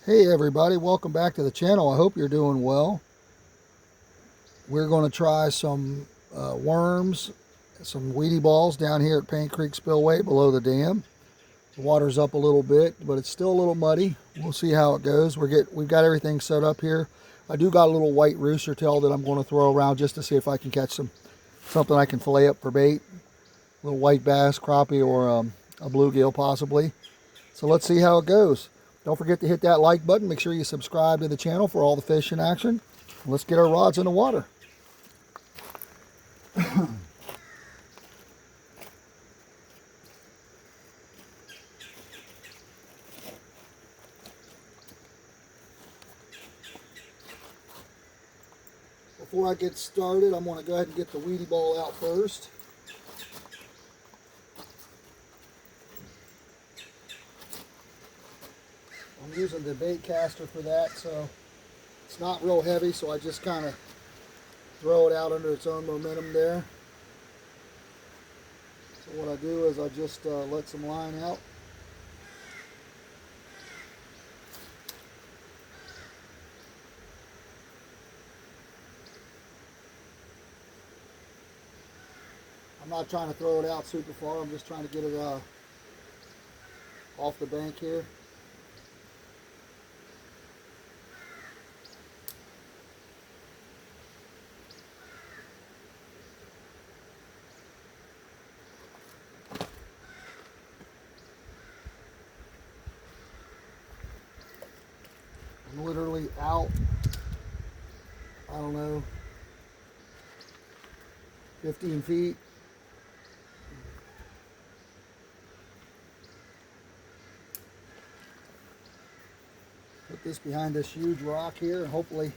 Hey everybody, welcome back to the channel. I hope you're doing well. We're going to try some worms, some weedy balls down here at Paint Creek Spillway below the dam. The water's up a little bit, but it's still a little muddy. We'll see how it goes. We've got everything set up here. I do got a little white rooster tail that I'm going to throw around just to see if I can catch something I can fillet up for bait. A little white bass, crappie, or a bluegill possibly. So let's see how it goes. Don't forget to hit that like button. Make sure you subscribe to the channel for all the fish in action. Let's get our rods in the water. Before I get started, I'm going to go ahead and get the weedy ball out first. I'm using the bait caster for that, so it's not real heavy, so I just kind of throw it out under its own momentum there. So what I do is I just let some line out. I'm not trying to throw it out super far, I'm just trying to get it off the bank here. I'm literally out, I don't know, 15 feet. Put this behind this huge rock here, and hopefully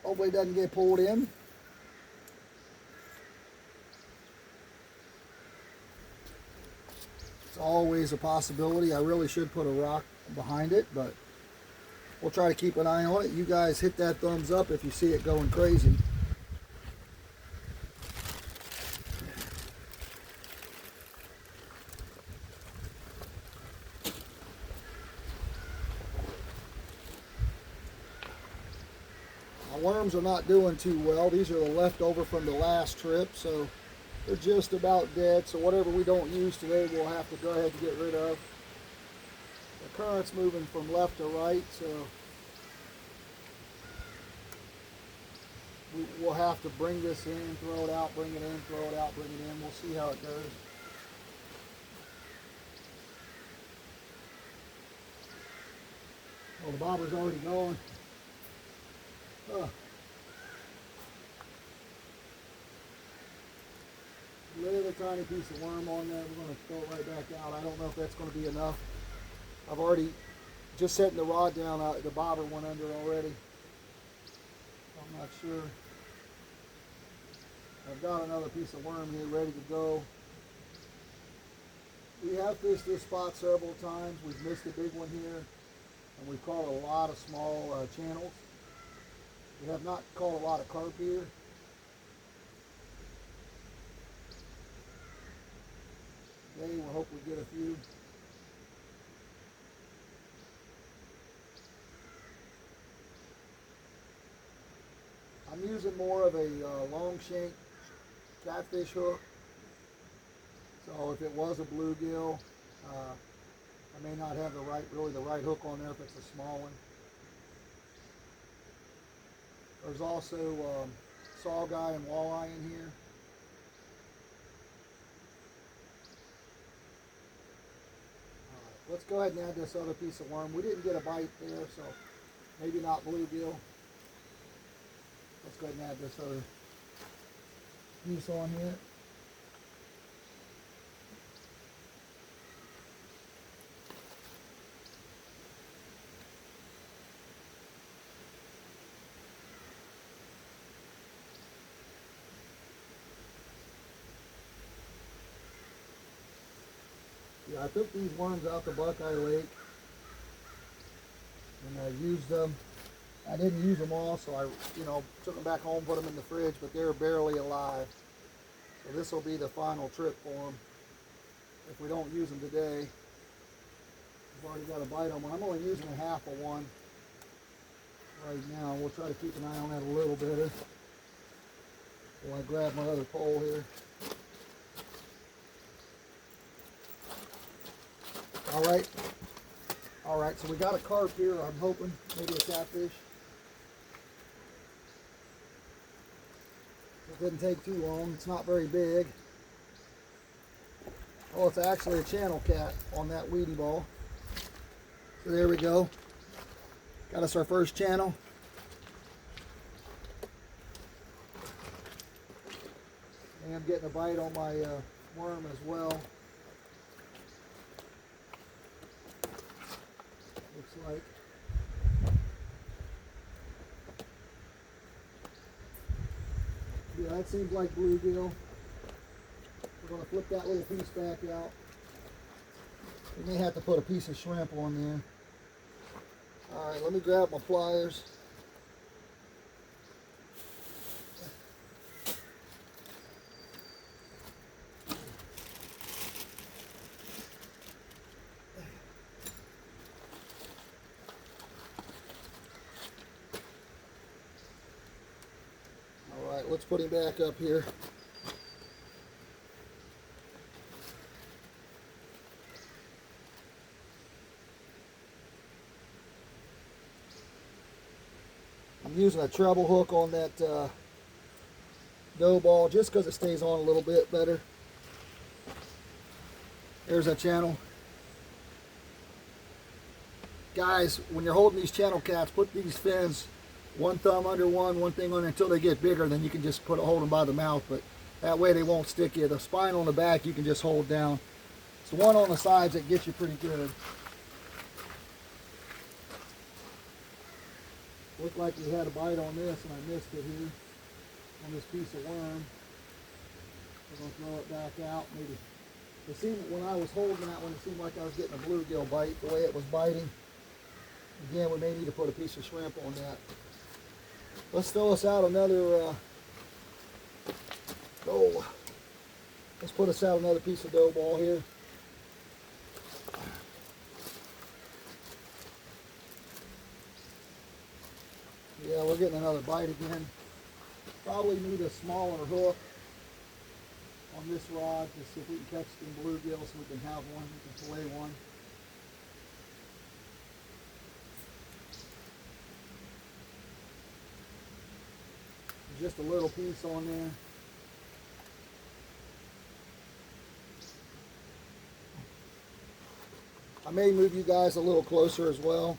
it doesn't get pulled in. It's always a possibility. I really should put a rock behind it, but we'll try to keep an eye on it. You guys hit that thumbs up if you see it going crazy. My worms are not doing too well. These are the leftover from the last trip, so they're just about dead. So whatever we don't use today, we'll have to go ahead and get rid of. The current's moving from left to right, so we'll have to bring this in, throw it out, bring it in, throw it out, bring it in. We'll see how it goes. Well, the bobber's already going. Little tiny piece of worm on there. We're going to throw it right back out. I don't know if that's going to be enough. I've already just setting the rod down. The bobber went under already. I'm not sure. I've got another piece of worm here ready to go. We have fished this spot several times. We've missed a big one here, and we've caught a lot of small channels. We have not caught a lot of carp here. Today we'll hopefully get a few. I'm using more of a long shank catfish hook. So if it was a bluegill, I may not have really the right hook on there if it's a small one. There's also sawguy and walleye in here. Let's go ahead and add this other piece of worm. We didn't get a bite there, so maybe not bluegill. Let's go ahead and add this other piece on here. Yeah, I took these worms out to Buckeye Lake and I used them. I didn't use them all, so I, took them back home, put them in the fridge, but they're barely alive. So this will be the final trip for them if we don't use them today. I've already got a bite on one. I'm only using a half of one right now. We'll try to keep an eye on that a little better while I grab my other pole here. All right, so we got a carp here. I'm hoping maybe a catfish. It didn't take too long. It's not very big. Oh, it's actually a channel cat on that weedy ball. So there we go. Got us our first channel. And I'm getting a bite on my worm as well. Looks like. Yeah, that seems like bluegill. We're going to flip that little piece back out. We may have to put a piece of shrimp on there. All right, let me grab my pliers. All right, let's put him back up here. I'm using a treble hook on that dough ball just because it stays on a little bit better. There's that channel. Guys, when you're holding these channel cats, put these fins one thumb under one thing on until they get bigger. Then you can just hold them by the mouth, but that way they won't stick you. The spine on the back you can just hold down. It's the one on the sides that gets you pretty good. Looked like we had a bite on this and I missed it here on this piece of worm. We're going to throw it back out. Maybe it seemed when I was holding that one, it seemed like I was getting a bluegill bite the way it was biting. Again, we may need to put a piece of shrimp on that. Let's throw us out another let's put us out another piece of dough ball here. Yeah, we're getting another bite again. Probably need a smaller hook on this rod to see if we can catch some bluegill so we can have one, we can fillet one. Just a little piece on there. I may move you guys a little closer as well.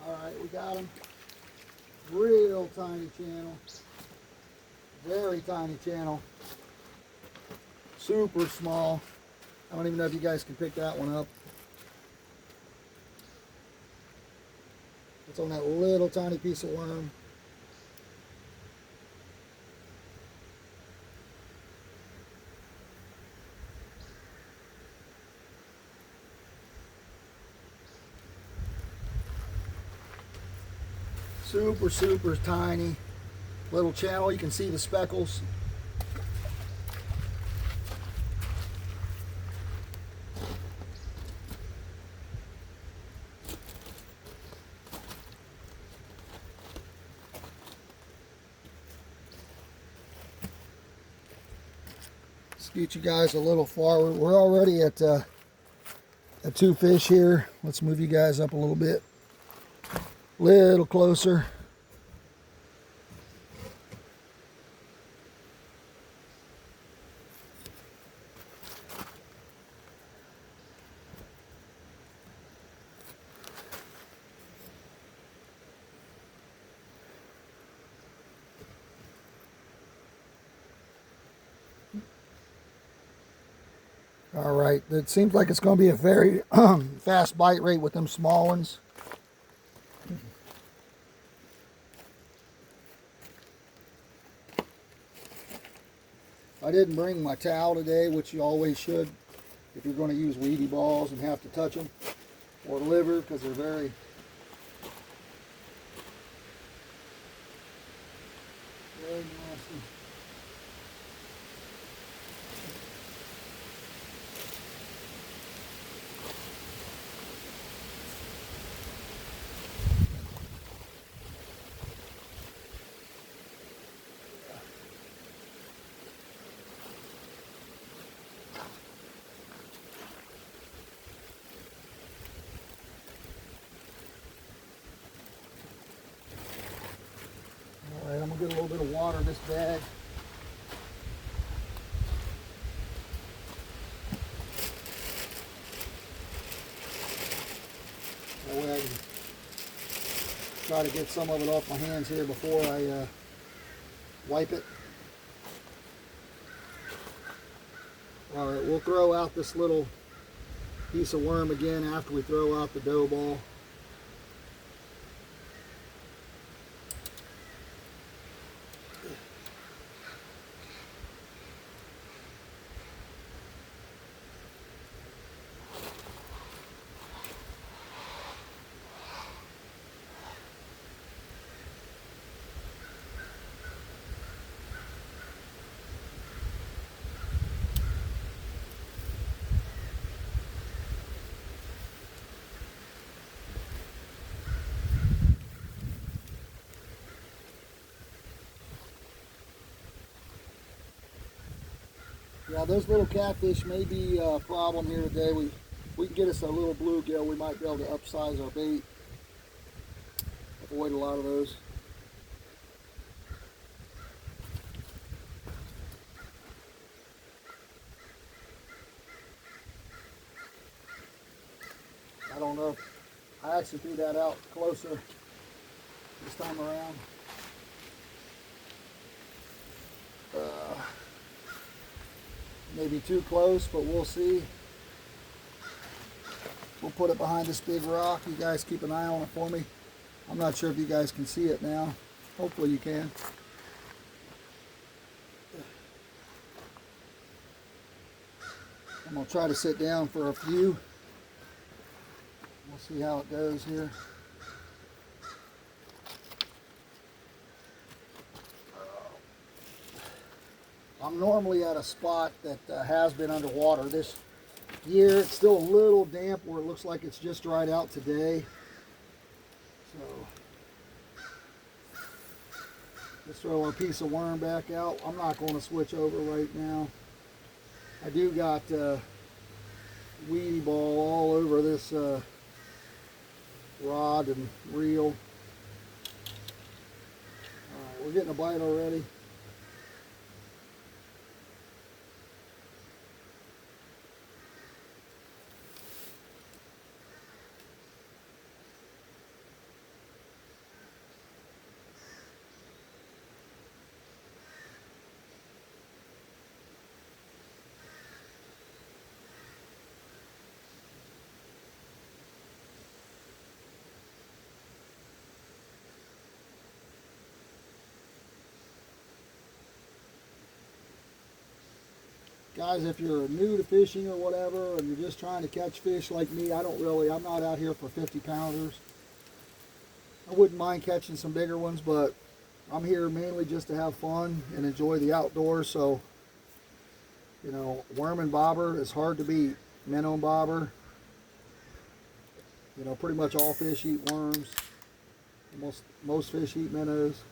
Alright, we got them. Real tiny channel. Very tiny channel. Super small. I don't even know if you guys can pick that one up. It's on that little tiny piece of worm. Super, super tiny little channel. You can see the speckles. Let's get you guys a little forward. We're already at 2 fish here. Let's move you guys up a little bit. Little closer. All right, it seems like it's going to be a very fast bite rate with them small ones. I didn't bring my towel today, which you always should if you're going to use weedy balls and have to touch them, or liver, because they're very nasty. All right, I'm going to get a little bit of water in this bag. That way I can try to get some of it off my hands here before I wipe it. All right, we'll throw out this little piece of worm again after we throw out the dough ball. Yeah, those little catfish may be a problem here today. We can get us a little bluegill. We might be able to upsize our bait. Avoid a lot of those. I don't know if I actually threw that out closer this time around. Maybe too close, but we'll see. We'll put it behind this big rock. You guys keep an eye on it for me. I'm not sure if you guys can see it now. Hopefully you can. I'm going to try to sit down for a few. We'll see how it goes here. I'm normally at a spot that has been underwater this year. It's still a little damp where it looks like it's just dried out today. So let's throw our piece of worm back out. I'm not going to switch over right now. I do got weedy ball all over this rod and reel. All right, we're getting a bite already. Guys, if you're new to fishing or whatever, and you're just trying to catch fish like me, I'm not out here for 50 pounders. I wouldn't mind catching some bigger ones, but I'm here mainly just to have fun and enjoy the outdoors. So, you know, worm and bobber is hard to beat. Minnow and bobber, you know, pretty much all fish eat worms. Most fish eat minnows.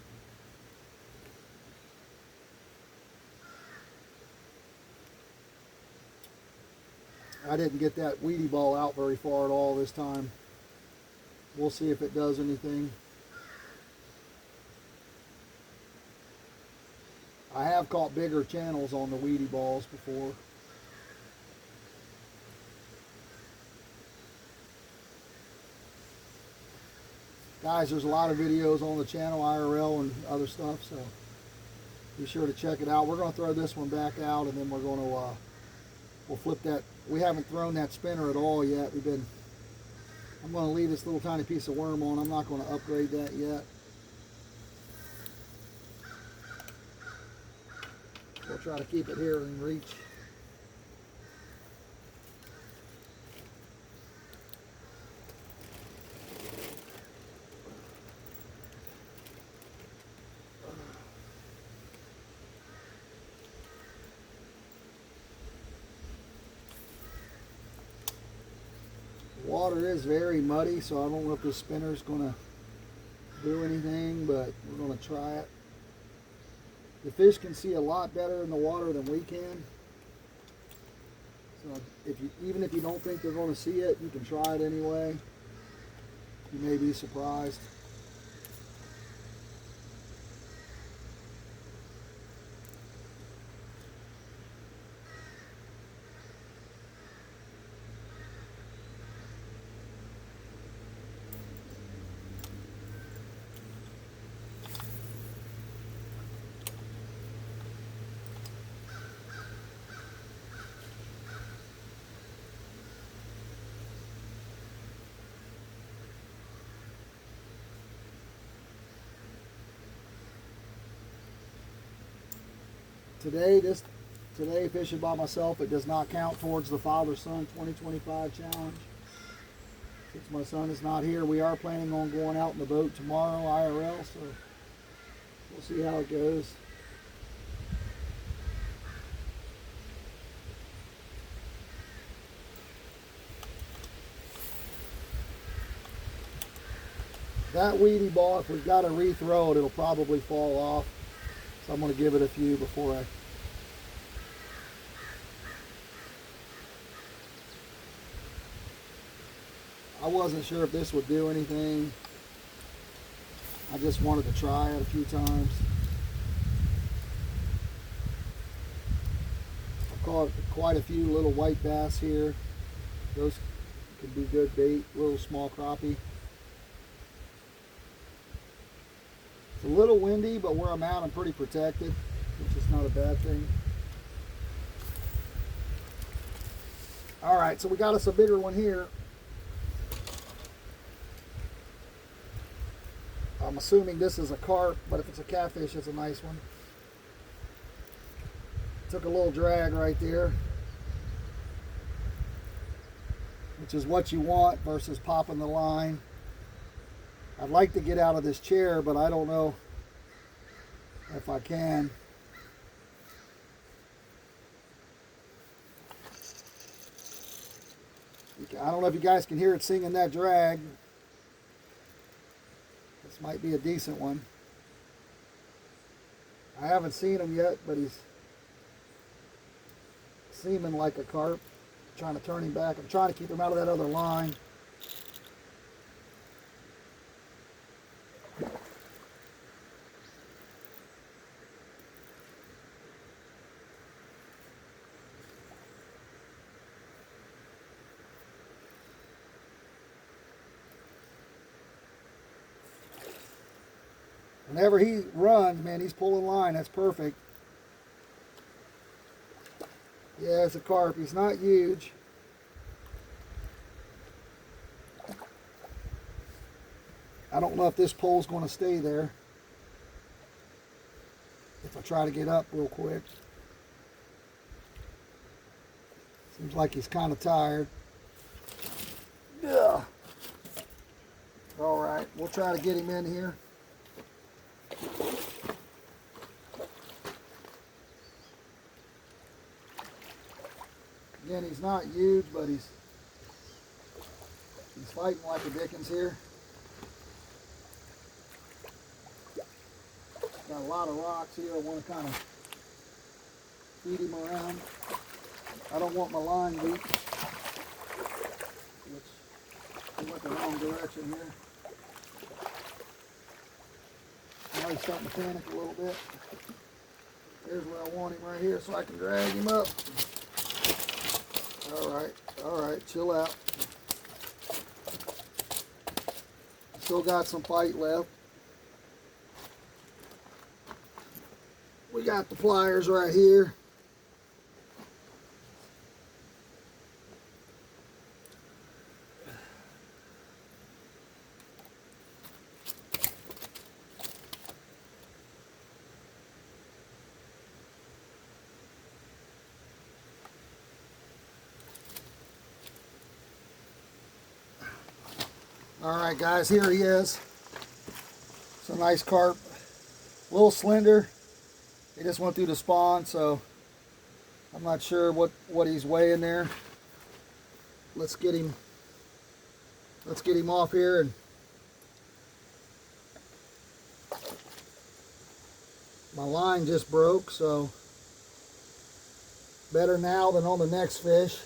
I didn't get that weedy ball out very far at all this time. We'll see if it does anything. I have caught bigger channels on the weedy balls before. Guys, there's a lot of videos on the channel, IRL and other stuff, so be sure to check it out. We're going to throw this one back out, and then we're going to we'll flip that. We haven't thrown that spinner at all yet. I'm going to leave this little tiny piece of worm on. I'm not going to upgrade that yet. We'll try to keep it here in reach. The water is very muddy, so I don't know if this spinner is going to do anything, but we're going to try it. The fish can see a lot better in the water than we can. So even if you don't think they're going to see it, you can try it anyway. You may be surprised. Today fishing by myself, it does not count towards the father-son 2025 challenge. Since my son is not here, we are planning on going out in the boat tomorrow IRL, so we'll see how it goes. That weedy ball, if we've got to rethrow it, it'll probably fall off. So I'm going to give it a few before I wasn't sure if this would do anything. I just wanted to try it a few times. I've caught quite a few little white bass here. Those could be good bait, little small crappie. It's a little windy, but where I'm at, I'm pretty protected, which is not a bad thing. All right, so we got us a bigger one here. I'm assuming this is a carp, but if it's a catfish, it's a nice one. Took a little drag right there, which is what you want versus popping the line. I'd like to get out of this chair, but I don't know if I can. I don't know if you guys can hear it singing that drag. This might be a decent one. I haven't seen him yet, but he's seeming like a carp. I'm trying to turn him back. I'm trying to keep him out of that other line. Whenever he runs, man, he's pulling line. That's perfect. Yeah, it's a carp. He's not huge. I don't know if this pole's going to stay there. If I try to get up real quick. Seems like he's kind of tired. Yeah. All right, we'll try to get him in here. Again, he's not huge, but he's fighting like a Dickens here. Got a lot of rocks here. I want to kind of feed him around. I don't want my line weak. He went the wrong direction here. Now he's starting to panic a little bit. Here's where I want him right here so I can drag him up. All right, chill out. Still got some fight left. We got the pliers right here. All right, guys, here he is. It's a nice carp, a little slender. He just went through the spawn, so I'm not sure what he's weighing there. Let's get him off here. And my line just broke, so better now than on the next fish.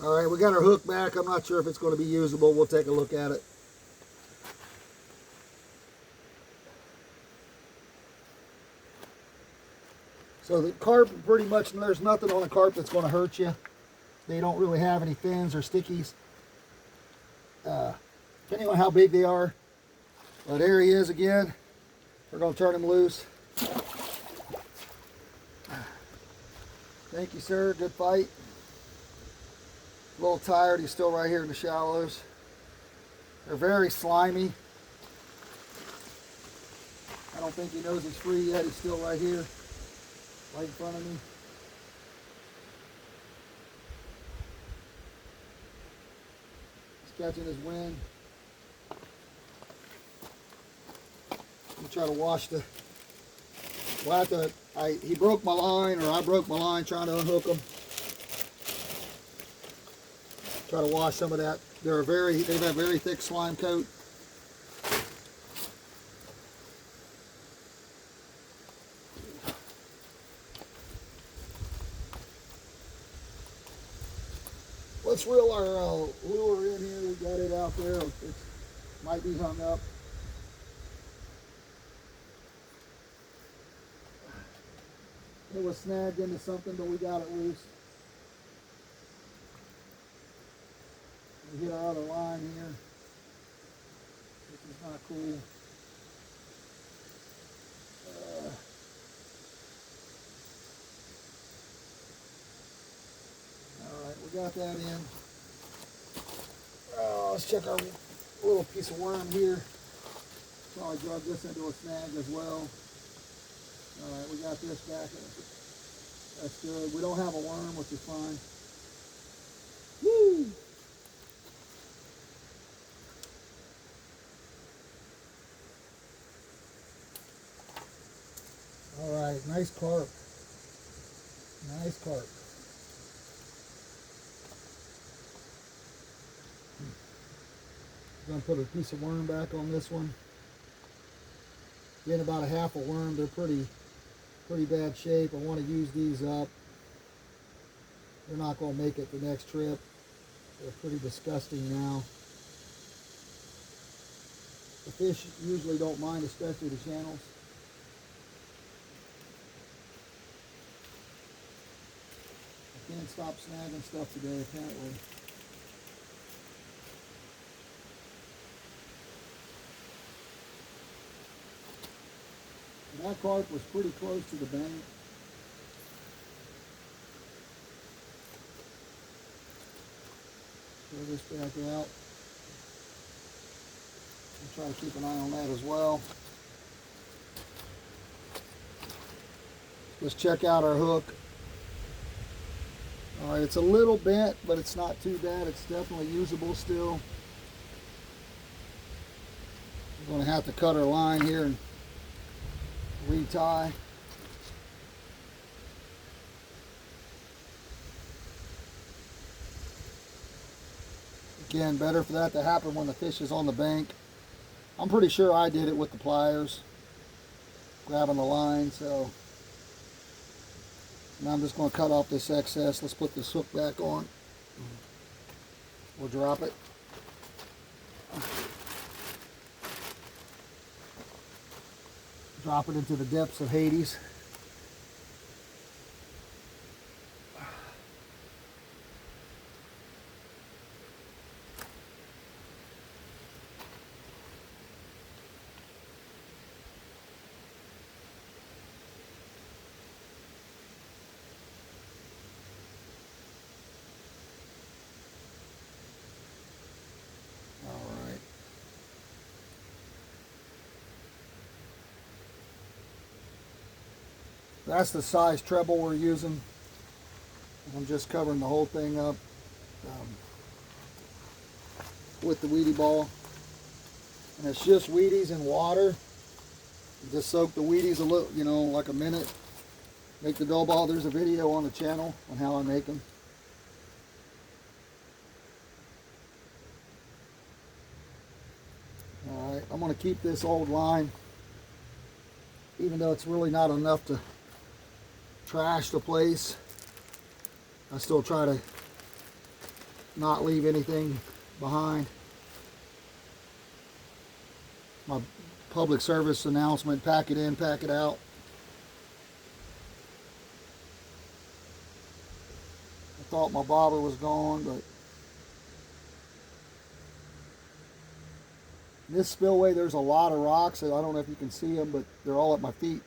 All right, we got our hook back. I'm not sure if it's going to be usable. We'll take a look at it. So the carp, pretty much, there's nothing on the carp that's going to hurt you. They don't really have any fins or stickies, depending on how big they are. But there he is again. We're going to turn him loose. Thank you, sir. Good fight. A little tired. He's still right here in the shallows. They're very slimy. I don't think he knows he's free yet. He's still right here, right in front of me. He's catching his wind. I'm trying to wash the... Well, he broke my line, or I broke my line trying to unhook him. Try to wash some of that. They have a very thick slime coat. Let's reel our lure in here. We got it out there. It might be hung up. It was snagged into something, but we got it loose. We hit our other line here, which is not cool. All right, we got that in. Let's check our little piece of worm here. Probably drug this into a snag as well. All right, we got this back. That's good. We don't have a worm, which is fine. Woo! All right, nice carp. Nice carp. I'm going to put a piece of worm back on this one. Getting about a half a worm. They're pretty bad shape. I want to use these up. They're not going to make it the next trip. They're pretty disgusting now. The fish usually don't mind, especially the channels. I can't stop snagging stuff today, apparently. And that carp was pretty close to the bank. Throw this back out. I'll try to keep an eye on that as well. Let's check out our hook. All right, it's a little bent, but it's not too bad. It's definitely usable still. We're going to have to cut our line here and retie. Again, better for that to happen when the fish is on the bank. I'm pretty sure I did it with the pliers, grabbing the line, so now I'm just going to cut off this excess. Let's put this hook back on. We'll drop it. Drop it into the depths of Hades. That's the size treble we're using. I'm just covering the whole thing up with the Wheatie ball. And it's just Wheaties in water. Just soak the Wheaties a little, you know, like a minute. Make the dough ball. There's a video on the channel on how I make them. Alright, I'm going to keep this old line, even though it's really not enough to trash the place. I still try to not leave anything behind. My public service announcement, pack it in, pack it out. I thought my bobber was gone, but in this spillway there's a lot of rocks. I don't know if you can see them, but they're all at my feet.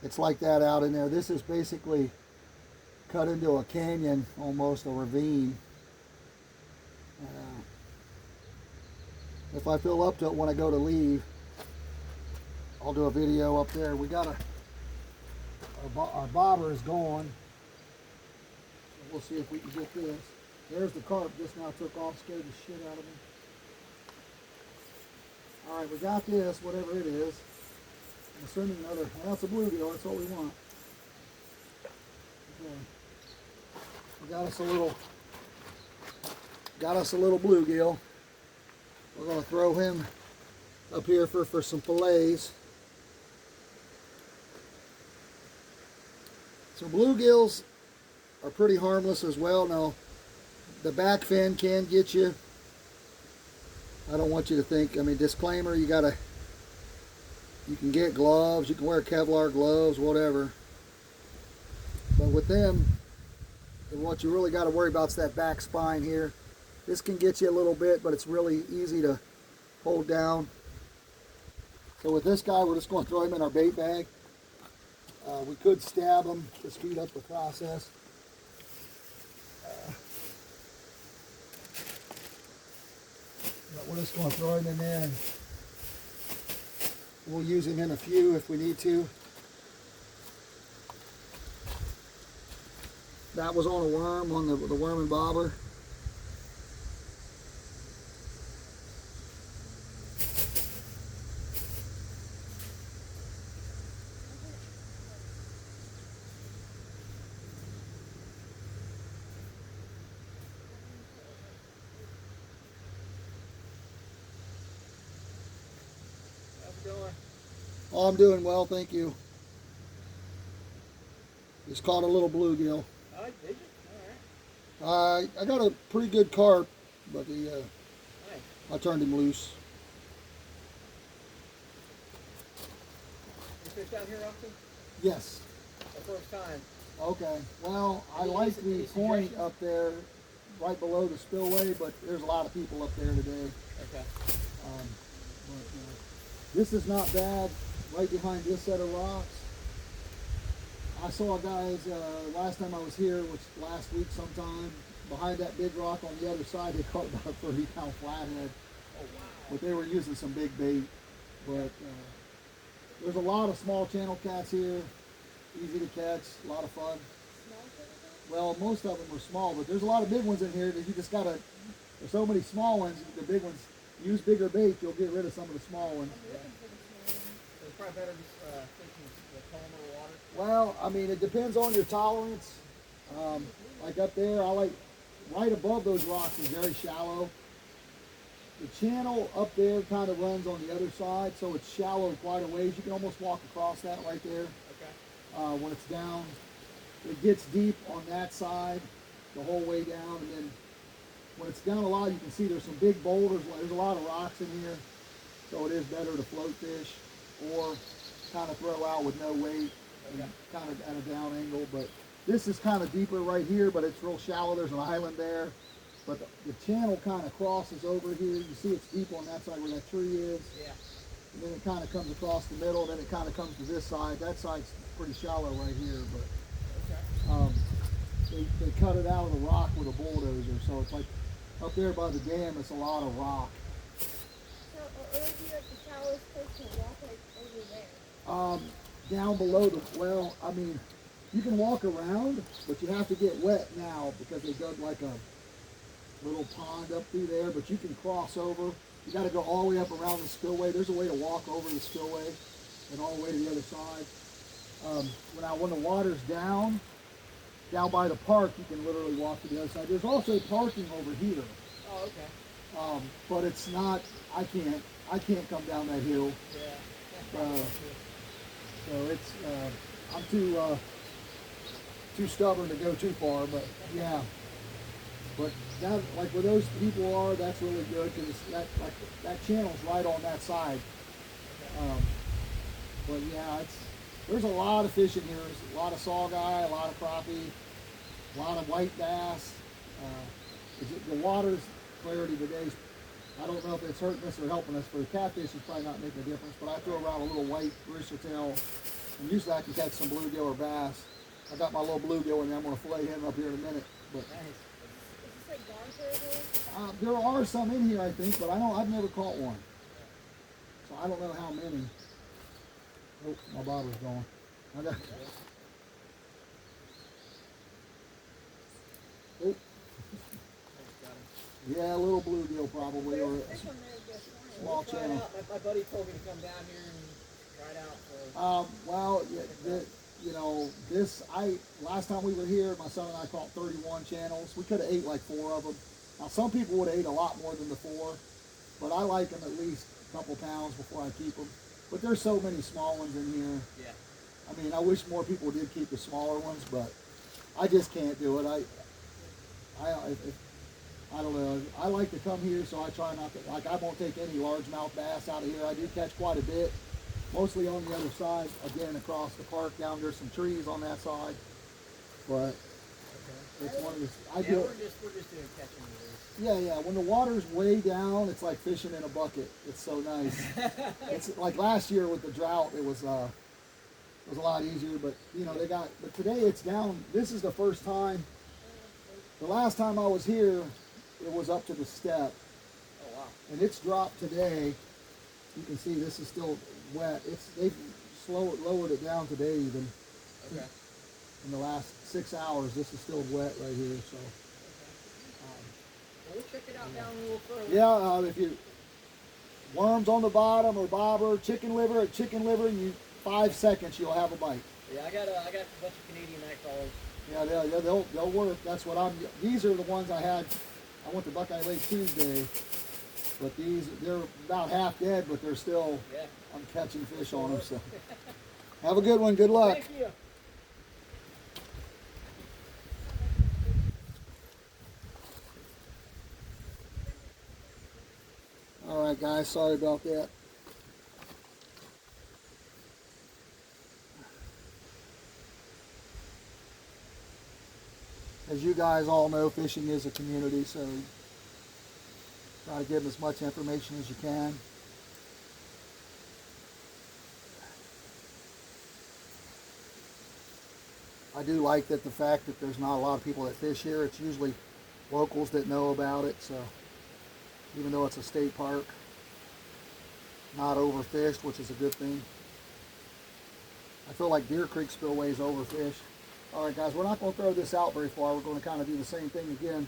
It's like that out in there. This is basically cut into a canyon, almost a ravine. If I fill up to it when I go to leave, I'll do a video up there. We got our bobber is gone. We'll see if we can get this. There's the carp just now took off, scared the shit out of me. All right, we got this, whatever it is. I'm assuming another, well, it's a bluegill, that's what we want. Okay. We got us a little bluegill. We're gonna throw him up here for some fillets. So bluegills are pretty harmless as well. Now, the back fin can get you. I don't want you to think, I mean, disclaimer, you can get gloves, you can wear Kevlar gloves, whatever. But with them, what you really got to worry about is that back spine here. This can get you a little bit, but it's really easy to hold down. So with this guy, we're just going to throw him in our bait bag. We could stab him to speed up the process. But we're just going to throw him in there, and we'll use him in a few if we need to. That was on a worm, on the worm and bobber. Oh, I'm doing well, thank you. Just caught a little bluegill. Oh, did you? All right. I got a pretty good carp, but Nice. I turned him loose. You fish down here often? Yes. The first time. Okay. Well, I like the point up there, right below the spillway, but there's a lot of people up there today. Okay. This is not bad. Right behind this set of rocks, I saw guys last time I was here, which last week sometime, behind that big rock on the other side, they caught about a 30-pound flathead. Oh, wow. But they were using some big bait. But there's a lot of small channel cats here, easy to catch, a lot of fun. Well, most of them are small, but there's a lot of big ones in here that you just gotta, there's so many small ones, the big ones, use bigger bait, you'll get rid of some of the small ones. It's probably better fishing the calmer water. Well, I mean, it depends on your tolerance. Like up there, I like, right above those rocks is very shallow. The channel up there kind of runs on the other side, so it's shallow quite a ways. You can almost walk across that right there. Okay. When it's down. It gets deep on that side the whole way down, and then when it's down a lot, you can see there's some big boulders. There's a lot of rocks in here, so it is better to float fish or kind of throw out with no weight and kind of at a down angle. But this is kind of deeper right here, but it's real shallow. There's an island there, but the channel kind of crosses over here. You see it's deep on that side where that tree is. Yeah. And then it kind of comes across the middle, and then it kind of comes to this side. That side's pretty shallow right here, but they cut it out of the rock with a bulldozer, so it's like up there by the dam, it's a lot of rock. So, what would be like the shallowest place to walk, like over there? Down below the, well, I mean, You can walk around, but you have to get wet now because they dug like a little pond up through there, but you can cross over. You got to go all the way up around the spillway. There's a way to walk over the spillway and all the way to the other side. When the water's down by the park, you can literally walk to the other side. There's also parking over here, Oh, okay. but it's not. I can't come down that hill. Yeah. So it's I'm too stubborn to go too far. But yeah. But that, like where those people are, that's really good because that channel's right on that side. But yeah, there's a lot of fish in here. There's a lot of saugeye, a lot of crappie, a lot of white bass. The water's clarity today, I don't know if it's hurting us or helping us. For the catfish, it's probably not making a difference. But I throw around a little white rooster tail, and usually I can catch some bluegill or bass. I got my little bluegill in there. I'm going to fillet him up here in a minute. But Nice. Is this like gone for everyone? there are some in here, I think, but I've never caught one. So I don't know how many. Oh, my bobber's gone. I got. Oh, yeah, a little bluegill probably, or This one there just fine. small Try it channel. out. My buddy told me to come down here and try it out. So. Well, yeah, last time we were here, my son and I caught 31 channels. We could have ate like 4 of them. Now, some people would have ate a lot more than the 4, but I like them at least a couple pounds before I keep them. But there's so many small ones in here. Yeah. I mean, I wish more people did keep the smaller ones, but I just can't do it. I don't know. I like to come here, so I try not to. Like, I won't take any largemouth bass out of here. I do catch quite a bit, mostly on the other side. Again, across the park, down there's some trees on that side. But it's one of the. We're just doing catching release. Yeah. When the water's way down, it's like fishing in a bucket. It's so nice. It's like last year with the drought, it was a lot easier. But but today it's down. This is the first time. The last time I was here, it was up to the step. Oh wow. And it's dropped today. You can see this is still wet. They've lowered it down today even. Okay. In the last 6 hours, this is still wet right here. So. Well, we'll check it out down a little further. Yeah, if you worms on the bottom or bobber, chicken liver, 5 seconds you'll have a bite. Yeah, I got a bunch of Canadian night crawlers. Yeah, they'll work. That's what these are the ones I had. I went to Buckeye Lake Tuesday, but they're about half dead, but they're still. Yeah. I'm catching fish on them. So, have a good one. Good luck. Thank you. All right, guys. Sorry about that. As you guys all know, fishing is a community, so try to give them as much information as you can. I do like the fact that there's not a lot of people that fish here. It's usually locals that know about it, so even though it's a state park, not overfished, which is a good thing. I feel like Deer Creek Spillway is overfished. All right, guys, we're not going to throw this out very far. We're going to kind of do the same thing again,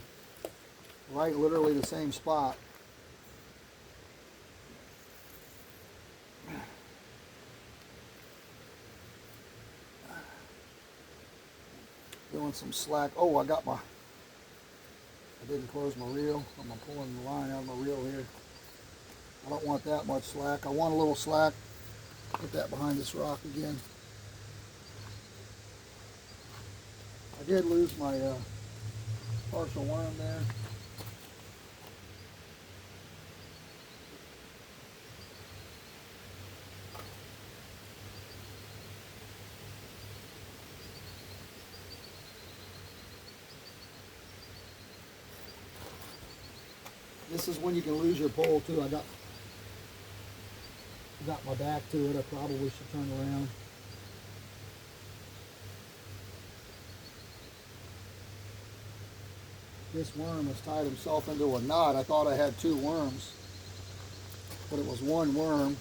right, literally the same spot. Doing some slack. Oh, I didn't close my reel. I'm pulling the line out of my reel here. I don't want that much slack. I want a little slack. Put that behind this rock again. I did lose my partial worm there. This is when you can lose your pole too. I got my back to it. I probably should turn around. This worm has tied himself into a knot. I thought I had 2 worms, but it was 1 worm.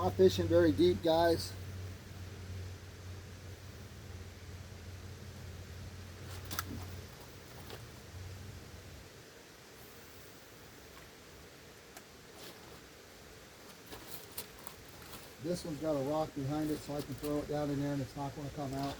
not fishing very deep, guys. This one's got a rock behind it, so I can throw it down in there and it's not going to come out.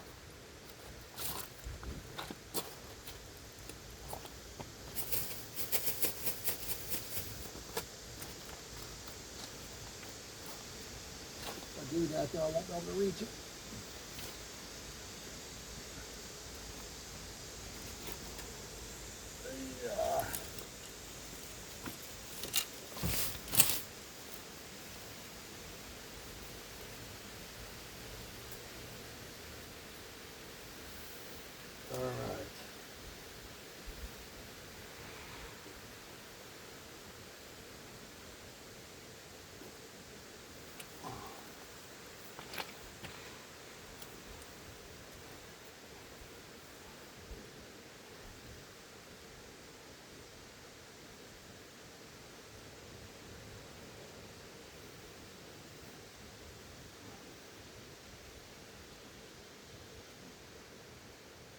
If I do that, though, I won't be able to reach it. Yeah. All right.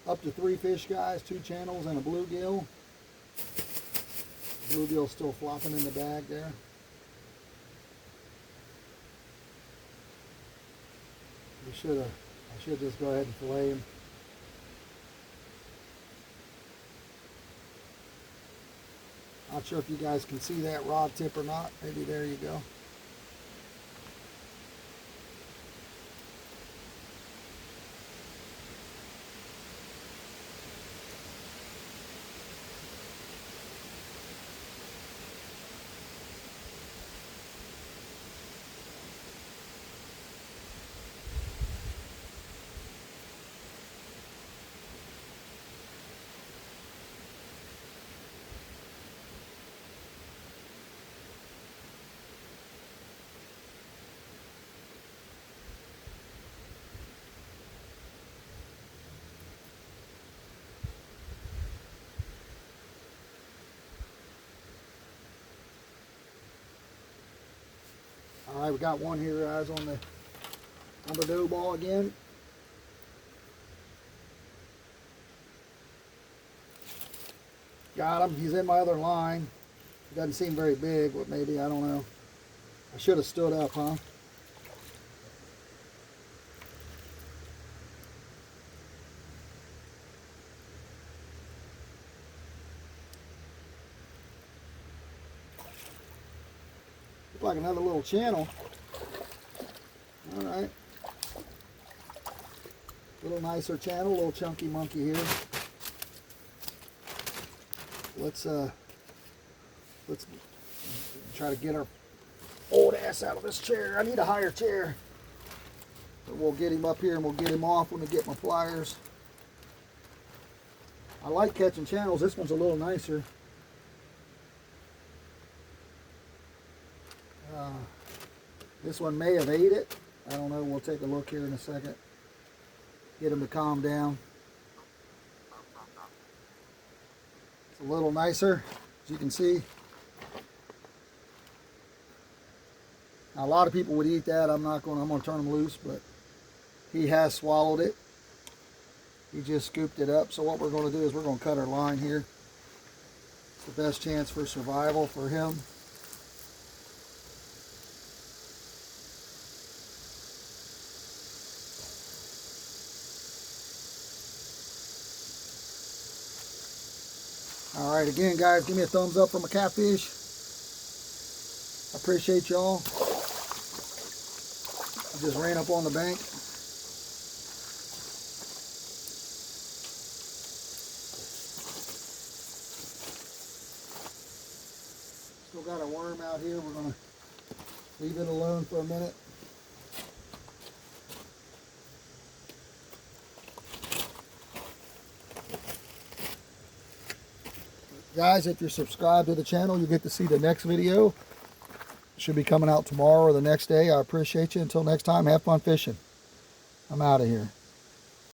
Up to 3 fish, guys, 2 channels and a bluegill. Bluegill's still flopping in the bag there. I should just go ahead and fillet him. Not sure if you guys can see that rod tip or not. Maybe there you go. All right, we got one here, guys, on the dough ball again. Got him. He's in my other line. He doesn't seem very big, but maybe, I don't know. I should have stood up, huh? Looks like another little channel. All right. A little nicer channel, a little chunky monkey here. Let's try to get our old ass out of this chair. I need a higher chair. But we'll get him up here and we'll get him off when we get my pliers. I like catching channels. This one's a little nicer. This one may have ate it. I don't know. We'll take a look here in a second. Get him to calm down. It's a little nicer, as you can see. Now, a lot of people would eat that. I'm going to turn him loose, but he has swallowed it. He just scooped it up. So what we're going to do is we're going to cut our line here. It's the best chance for survival for him. All right, again, guys, give me a thumbs up for my catfish. I appreciate y'all. I just ran up on the bank. Still got a worm out here. We're going to leave it alone for a minute. Guys, if you're subscribed to the channel, you get to see the next video. It should be coming out tomorrow or the next day. I appreciate you. Until next time, have fun fishing. I'm out of here.